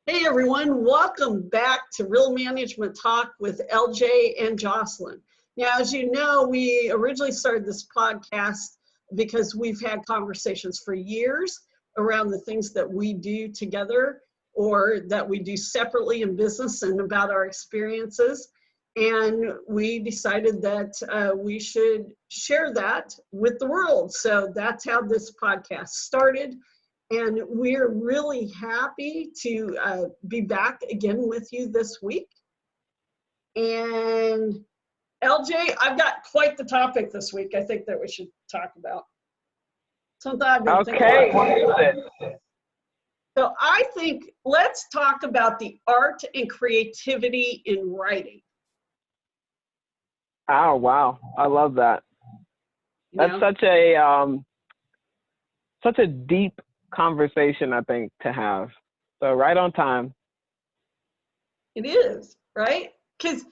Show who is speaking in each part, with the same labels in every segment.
Speaker 1: Hey everyone, welcome back to Real Management Talk with LJ and Jocelyn. Now, as you know, we originally started this podcast because we've had conversations for years around the things that we do together or that we do separately in business and about our experiences. And we decided that we should share that with the world. So that's how this podcast started. And we're really happy to be back again with you this week. And LJ, I've got quite the topic this week I think that we should talk about. Something I've been thinking about.
Speaker 2: What is it?
Speaker 1: So I think let's talk about the art and creativity in writing.
Speaker 2: Oh, wow. I love that. That's such a deep conversation, I think, to have. So right on time.
Speaker 1: It is, right? Because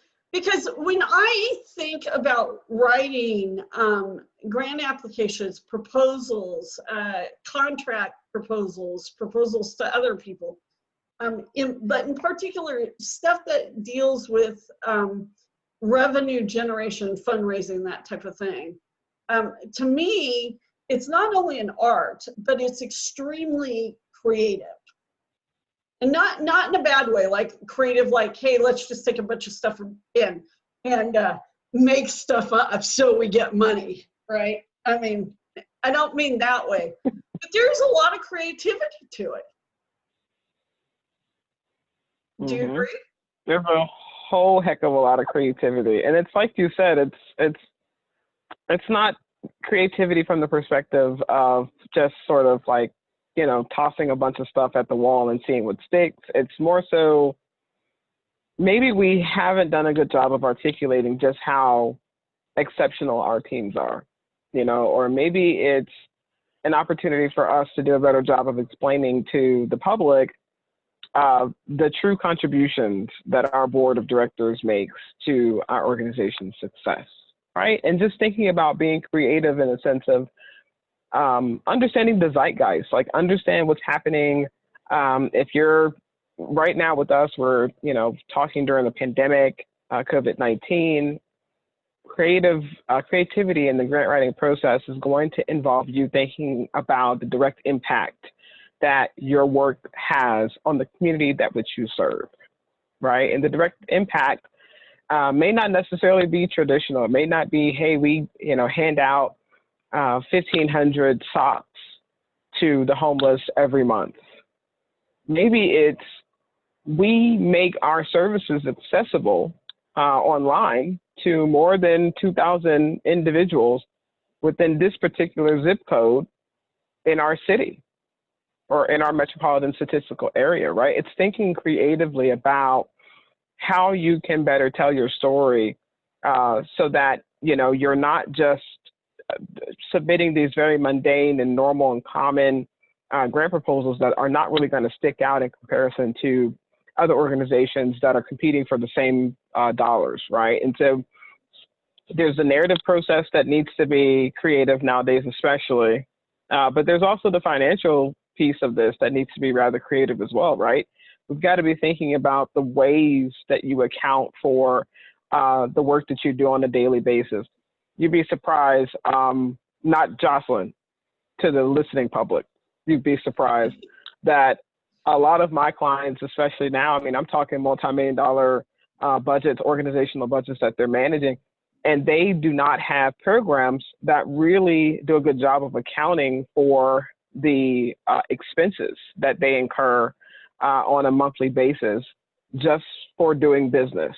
Speaker 1: when I think about writing grant applications, proposals, contract proposals to other people, but in particular, stuff that deals with revenue generation, fundraising, that type of thing, to me, it's not only an art, but it's extremely creative. And not in a bad way, like creative, like, hey, let's just take a bunch of stuff in and make stuff up so we get money, right? I mean, I don't mean that way, but there's a lot of creativity to it. Do you agree?
Speaker 2: There's a whole heck of a lot of creativity. And it's like you said, it's not creativity from the perspective of just sort of like, tossing a bunch of stuff at the wall and seeing what sticks. It's more so maybe we haven't done a good job of articulating just how exceptional our teams are, or maybe it's an opportunity for us to do a better job of explaining to the public the true contributions that our board of directors makes to our organization's success, right? And just thinking about being creative in a sense of understanding the zeitgeist, like understand what's happening. If you're right now with us, we're, talking during the pandemic, COVID-19, creativity in the grant writing process is going to involve you thinking about the direct impact that your work has on the community that which you serve, right? And the direct impact may not necessarily be traditional. It may not be, hey, we, hand out 1,500 socks to the homeless every month. Maybe it's we make our services accessible online to more than 2,000 individuals within this particular zip code in our city or in our metropolitan statistical area, right? It's thinking creatively about how you can better tell your story so that, you're not just submitting these very mundane and normal and common grant proposals that are not really going to stick out in comparison to other organizations that are competing for the same dollars, right? And so there's the narrative process that needs to be creative nowadays, especially, but there's also the financial piece of this that needs to be rather creative as well, right? We've got to be thinking about the ways that you account for the work that you do on a daily basis. You'd be surprised, not Jocelyn, to the listening public, you'd be surprised that a lot of my clients, especially now, I'm talking multi-million-dollar budgets, organizational budgets that they're managing, and they do not have programs that really do a good job of accounting for the expenses that they incur on a monthly basis just for doing business,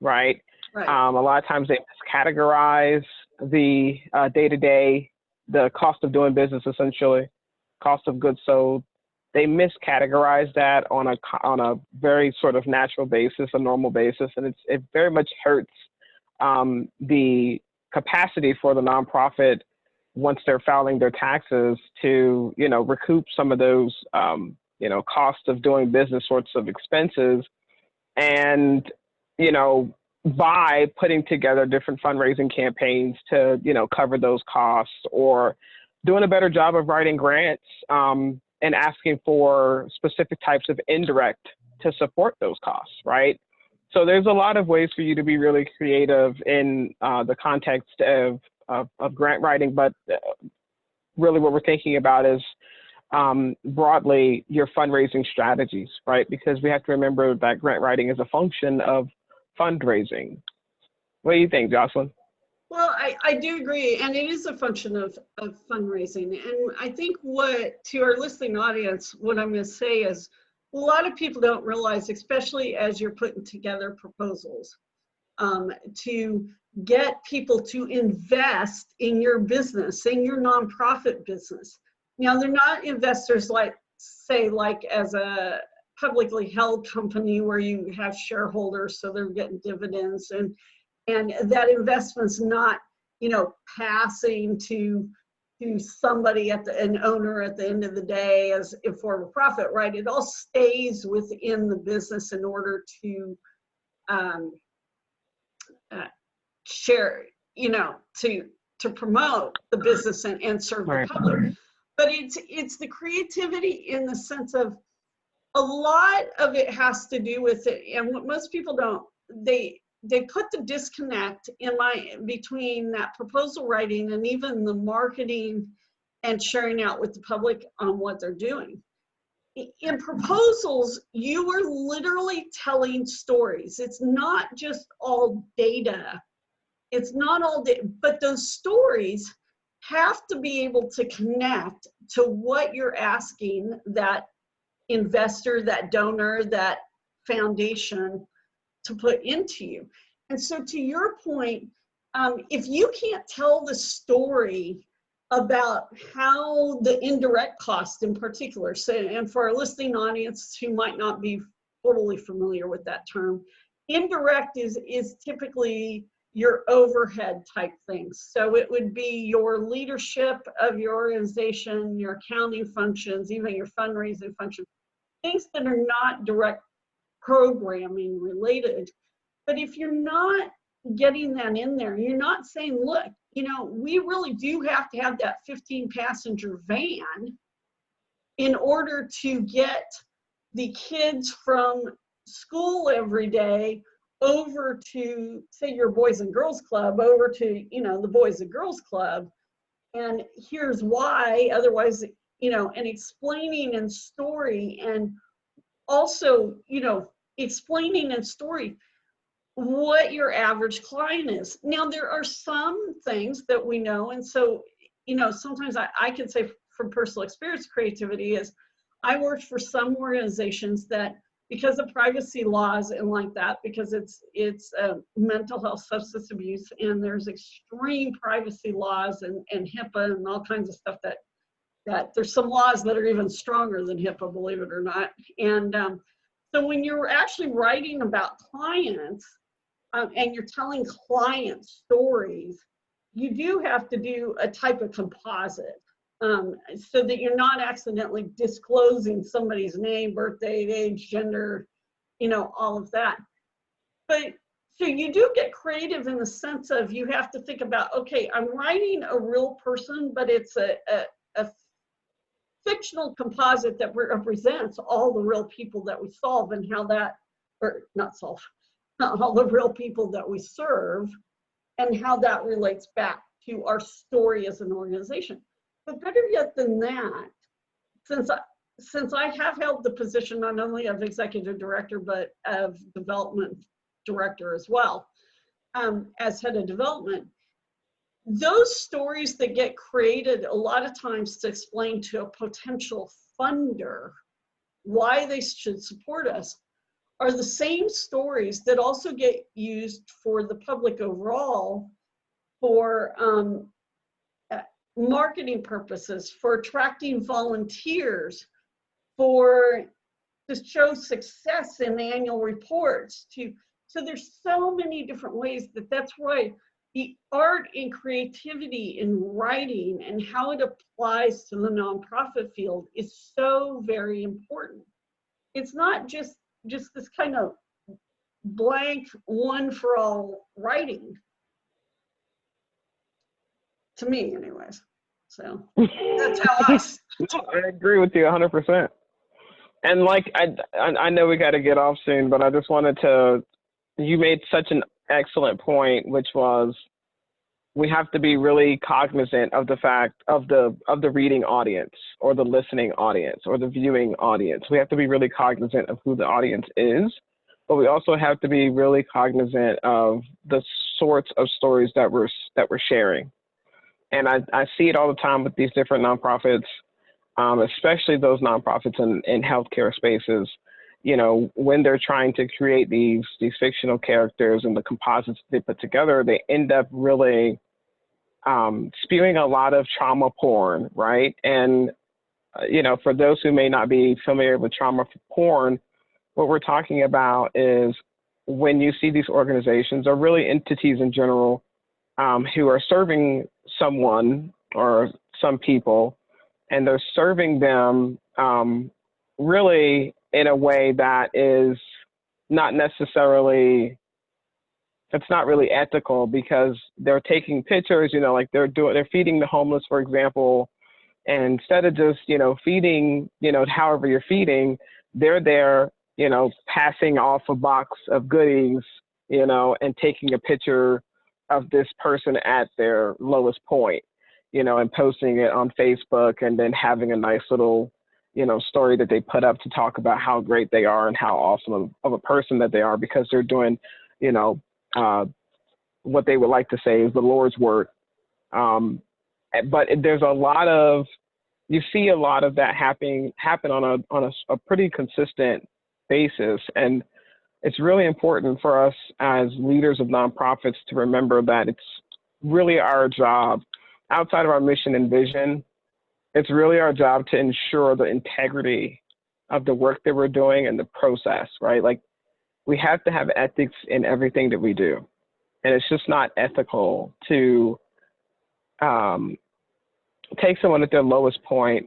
Speaker 2: right?
Speaker 1: Right.
Speaker 2: A lot of times they categorize the day-to-day, the cost of doing business, essentially, cost of goods sold. They miscategorize that on a very sort of natural basis, a normal basis, and it very much hurts the capacity for the nonprofit once they're filing their taxes to, recoup some of those, cost of doing business sorts of expenses. And, by putting together different fundraising campaigns to, cover those costs or doing a better job of writing grants and asking for specific types of indirect to support those costs, right? So there's a lot of ways for you to be really creative in the context of grant writing, but really what we're thinking about is broadly your fundraising strategies, right? Because we have to remember that grant writing is a function of fundraising. What do you think, Jocelyn?
Speaker 1: Well, I do agree, and it is a function of fundraising. And I think to our listening audience, what I'm going to say is a lot of people don't realize, especially as you're putting together proposals, to get people to invest in your business, in your nonprofit business. Now, they're not investors like as a publicly held company where you have shareholders, so they're getting dividends, and that investment's not, passing to somebody an owner at the end of the day as a form of profit, right? It all stays within the business in order to share, to promote the business and serve the public. But it's the creativity in the sense of a lot of it has to do with it, and what most people don't, they put the disconnect between that proposal writing and even the marketing and sharing out with the public on what they're doing. In proposals, you are literally telling stories. It's not just all data. It's not all data, but those stories have to be able to connect to what you're asking that investor, that donor, that foundation to put into you. And so to your point, if you can't tell the story about how the indirect cost in particular, and for our listening audience who might not be totally familiar with that term, indirect is typically your overhead type things. So it would be your leadership of your organization, your accounting functions, even your fundraising functions, things that are not direct programming related. But if you're not getting that in there, you're not saying, look, we really do have to have that 15-passenger van in order to get the kids from school every day over to, say, your Boys and Girls Club, over to, the Boys and Girls Club. And here's why, otherwise, and explaining in story, and also, explaining in story what your average client is. Now, there are some things that we know, and so, sometimes I can say from personal experience, creativity is, I worked for some organizations that, because of privacy laws and like that, because it's mental health, substance abuse, and there's extreme privacy laws and HIPAA and all kinds of stuff that there's some laws that are even stronger than HIPAA, believe it or not. And so when you're actually writing about clients and you're telling client stories, you do have to do a type of composite so that you're not accidentally disclosing somebody's name, birthday, age, gender, all of that. But so you do get creative in the sense of you have to think about, okay, I'm writing a real person, but it's a fictional composite that represents all the real people that we solve and how that, or not solve, all the real people that we serve and how that relates back to our story as an organization. But better yet than that, since I have held the position not only of executive director, but of development director as well, as head of development, those stories that get created a lot of times to explain to a potential funder why they should support us are the same stories that also get used for the public overall for marketing purposes, for attracting volunteers, to show success in annual reports. So there's so many different ways that's why the art and creativity in writing and how it applies to the nonprofit field is so very important. It's not just this kind of blank one for all writing, to me anyways. So that's how I.
Speaker 2: I agree with you 100%. And like, I know we got to get off soon, but I just wanted to, you made such an excellent point, which was we have to be really cognizant of the fact of the reading audience or the listening audience or the viewing audience. We have to be really cognizant of who the audience is, but we also have to be really cognizant of the sorts of stories that we're sharing. And I see it all the time with these different nonprofits, especially those nonprofits in healthcare spaces. You know, when they're trying to create these fictional characters and the composites they put together, they end up really spewing a lot of trauma porn, right? And, you know, for those who may not be familiar with trauma porn, what we're talking about is when you see these organizations or really entities in general who are serving someone or some people, and they're serving them really in a way that is not necessarily, it's not really ethical, because they're taking pictures, you know, like they're feeding the homeless, for example, and instead of just, you know, feeding, you know, however you're feeding, they're there, you know, passing off a box of goodies, you know, and taking a picture of this person at their lowest point, you know, and posting it on Facebook, and then having a nice little, you know, story that they put up to talk about how great they are and how awesome of a person that they are, because they're doing, you know, what they would like to say is the Lord's work. But there's a lot of, you see a lot of that happen on a pretty consistent basis. And it's really important for us as leaders of nonprofits to remember that it's really our job, outside of our mission and vision, it's really our job to ensure the integrity of the work that we're doing and the process, right? Like, we have to have ethics in everything that we do. And it's just not ethical to take someone at their lowest point,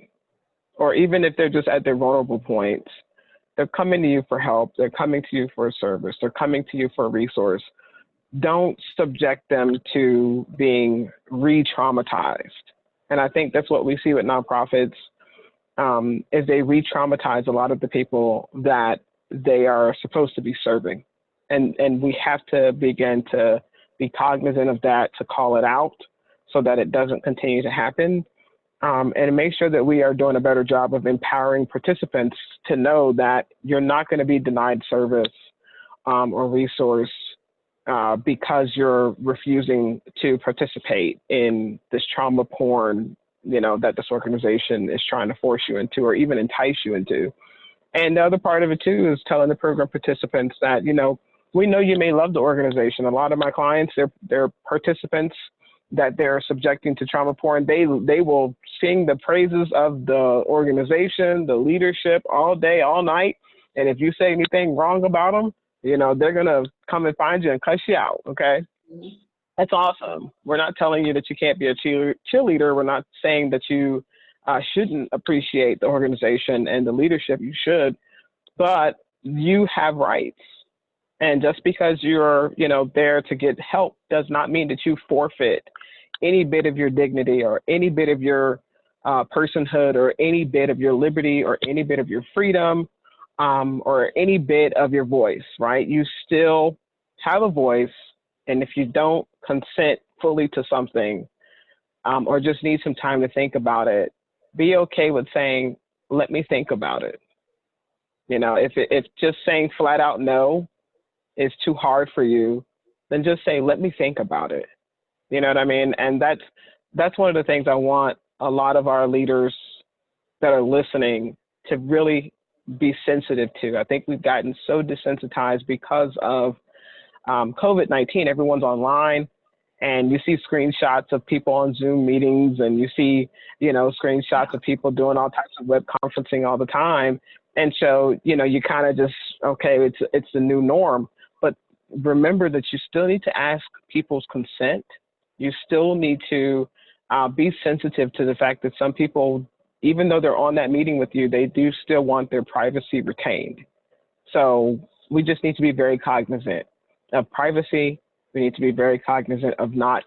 Speaker 2: or even if they're just at their vulnerable points, they're coming to you for help, they're coming to you for a service, they're coming to you for a resource. Don't subject them to being re-traumatized. And I think that's what we see with nonprofits, is they re-traumatize a lot of the people that they are supposed to be serving. And we have to begin to be cognizant of that, to call it out so that it doesn't continue to happen. And make sure that we are doing a better job of empowering participants to know that you're not going to be denied service or resource because you're refusing to participate in this trauma porn, you know, that this organization is trying to force you into, or even entice you into. And the other part of it too is telling the program participants that, you know, we know you may love the organization. A lot of my clients, they're participants that they're subjecting to trauma porn. They will sing the praises of the organization, the leadership, all day, all night. And if you say anything wrong about them, you know, they're going to come and find you and cuss you out. Okay. Mm-hmm. That's awesome. We're not telling you that you can't be a cheerleader. We're not saying that you shouldn't appreciate the organization and the leadership. You should, but you have rights. And just because you're, you know, there to get help does not mean that you forfeit any bit of your dignity or any bit of your personhood or any bit of your liberty or any bit of your freedom or any bit of your voice, right? You still have a voice. And if you don't consent fully to something or just need some time to think about it, be okay with saying, let me think about it. You know, if just saying flat out no is too hard for you, then just say, let me think about it. You know what I mean? And that's one of the things I want a lot of our leaders that are listening to really be sensitive to. I think we've gotten so desensitized because of COVID-19. Everyone's online, and you see screenshots of people on Zoom meetings, and you see, you know, screenshots of people doing all types of web conferencing all the time. And so, you know, you kind of just, okay, it's the new norm. But remember that you still need to ask people's consent. You still need to be sensitive to the fact that some people, even though they're on that meeting with you, they do still want their privacy retained. So we just need to be very cognizant of privacy. We need to be very cognizant of not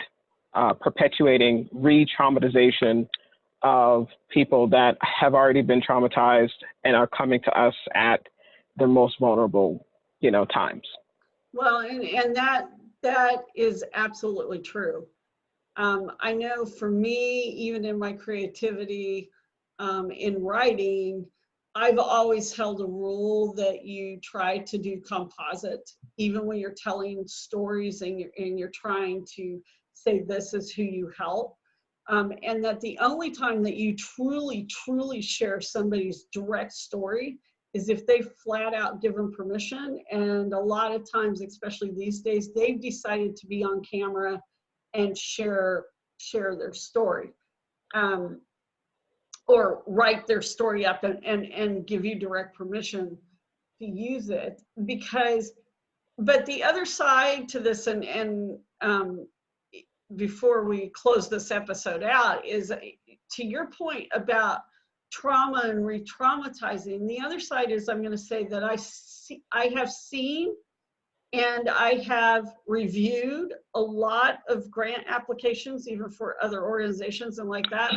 Speaker 2: perpetuating re-traumatization of people that have already been traumatized and are coming to us at the most vulnerable, times.
Speaker 1: Well, and that is absolutely true. I know for me, even in my creativity, in writing, I've always held a rule that you try to do composite, even when you're telling stories and you're trying to say this is who you help. And that the only time that you truly, truly share somebody's direct story is if they flat out give them permission. And a lot of times, especially these days, they've decided to be on camera and share their story, or write their story up and give you direct permission to use it. But the other side to this, and before we close this episode out, is to your point about trauma and re-traumatizing. The other side is, I'm going to say that I have seen and I have reviewed a lot of grant applications, even for other organizations and like that,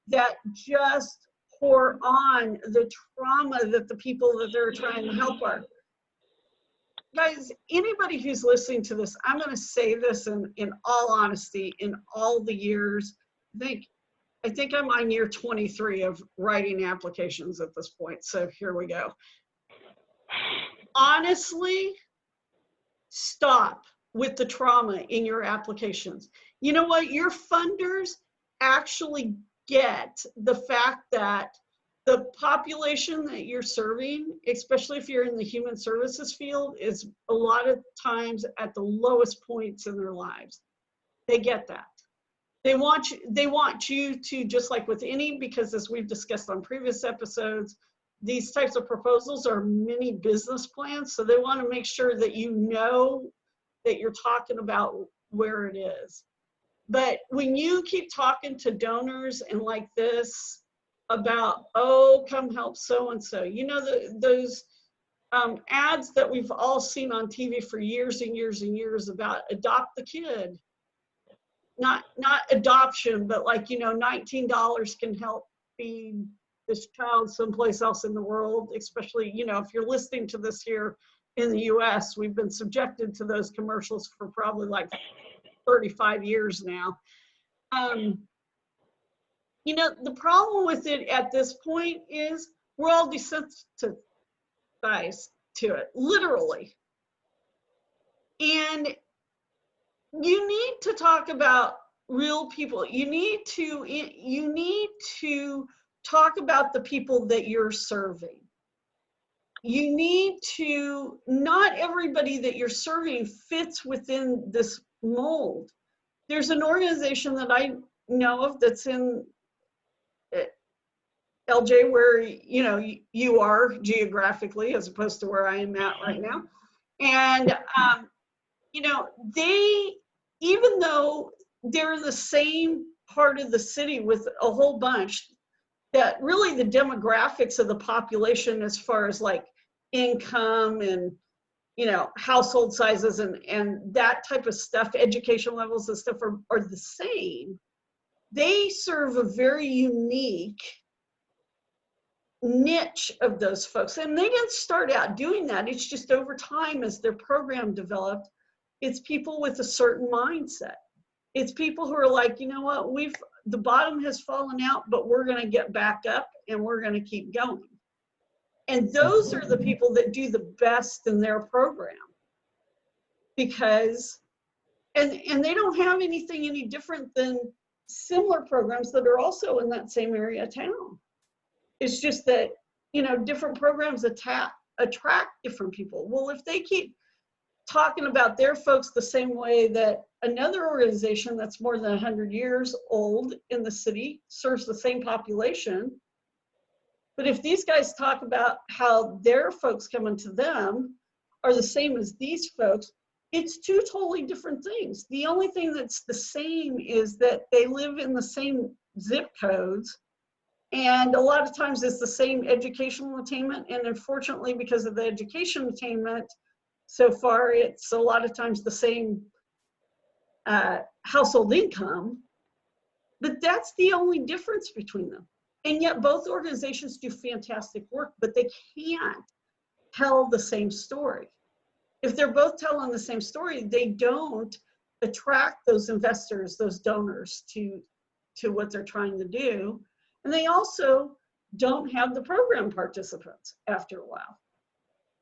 Speaker 1: that just pour on the trauma that the people that they're trying to help are. Guys, anybody who's listening to this, I'm going to say this in all honesty, in all the years, I think I'm on year 23 of writing applications at this point. So here we go. Honestly, stop with the trauma in your applications. You know what? Your funders actually get the fact that the population that you're serving, especially if you're in the human services field, is a lot of times at the lowest points in their lives. They get that. They want you to, just like with any, because as we've discussed on previous episodes, these types of proposals are mini business plans. So they want to make sure that you know that you're talking about where it is. But when you keep talking to donors and like this about, oh, come help so-and-so, those ads that we've all seen on TV for years and years and years about adopt the kid. Not adoption, but like, $19 can help feed this child someplace else in the world, especially, if you're listening to this here in the US, we've been subjected to those commercials for probably like 35 years now. The problem with it at this point is we're all desensitized to it, literally. And you need to talk about real people. You need to talk about the people that you're serving. You need to, not everybody that you're serving fits within this mold. There's an organization that I know of that's in LJ, where you are geographically, as opposed to where I am at right now. And they, even though they're in the same part of the city with a whole bunch, that really the demographics of the population as far as like income and household sizes and that type of stuff, education levels and stuff are the same. They serve a very unique niche of those folks, and they didn't start out doing that. It's just over time, as their program developed, it's people with a certain mindset. It's people who are like, you know what, the bottom has fallen out, but we're going to get back up and we're going to keep going. And those are the people that do the best in their program, because, and they don't have anything any different than similar programs that are also in that same area of town. It's just that, different programs attract different people. Well, if they keep talking about their folks the same way that another organization that's more than 100 years old in the city serves the same population, but if these guys talk about how their folks coming to them are the same as these folks, it's two totally different things. The only thing that's the same is that they live in the same zip codes, and a lot of times it's the same educational attainment. And unfortunately, because of the education attainment, so far, it's a lot of times the same household income. But that's the only difference between them. And yet both organizations do fantastic work, but they can't tell the same story. If they're both telling the same story, they don't attract those investors, those donors to what they're trying to do. And they also don't have the program participants after a while,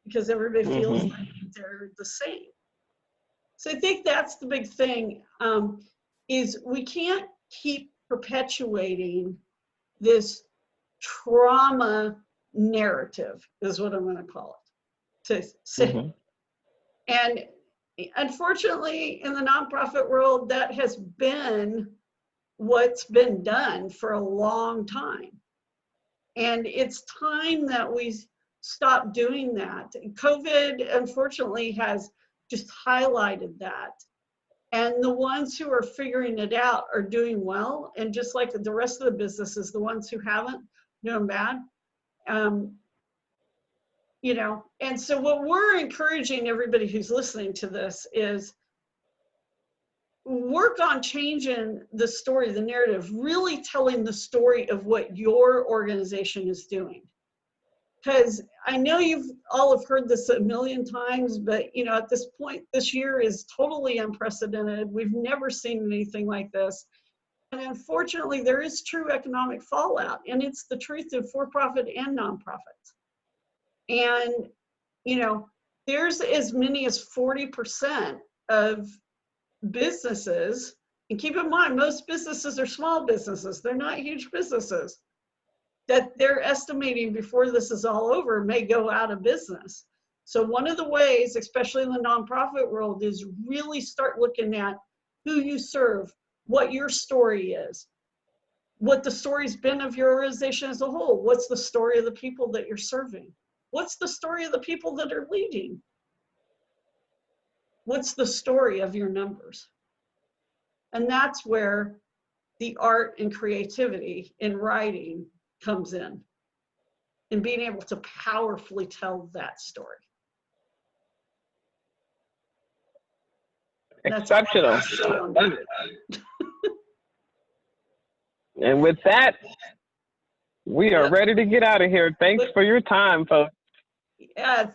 Speaker 1: because everybody feels like they're the same. So I think that's the big thing, is we can't keep perpetuating this trauma narrative, is what I'm going to call it, to say. And unfortunately, in the nonprofit world, that has been what's been done for a long time. And it's time that we stop doing that. COVID, unfortunately, has just highlighted that. And the ones who are figuring it out are doing well. And just like the rest of the businesses, the ones who haven't, doing bad. You know, and so what we're encouraging everybody who's listening to this is work on changing the story, the narrative, really telling the story of what your organization is doing. Because I know you've all have heard this a million times, but you know, at this point, this year is totally unprecedented. We've never seen anything like this. And unfortunately, there is true economic fallout, and it's the truth of for-profit and nonprofits. And, you know, there's as many as 40% of businesses, and keep in mind, most businesses are small businesses. They're not huge businesses, that they're estimating before this is all over may go out of business. So one of the ways, especially in the nonprofit world, is really start looking at who you serve, what your story is, what the story's been of your organization as a whole. What's the story of the people that you're serving? What's the story of the people that are leading? What's the story of your numbers? And that's where the art and creativity in writing comes in being able to powerfully tell that story.
Speaker 2: Exceptional. And with that, we are ready to get out of here. Thanks for your time, folks.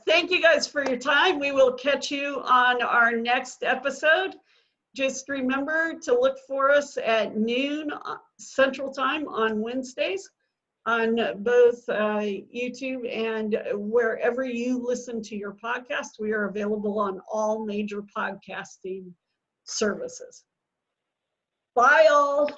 Speaker 1: Thank you guys for your time. We will catch you on our next episode. Just remember to look for us at noon Central Time on Wednesdays on both YouTube and wherever you listen to your podcast. We are available on all major podcasting services. Bye all.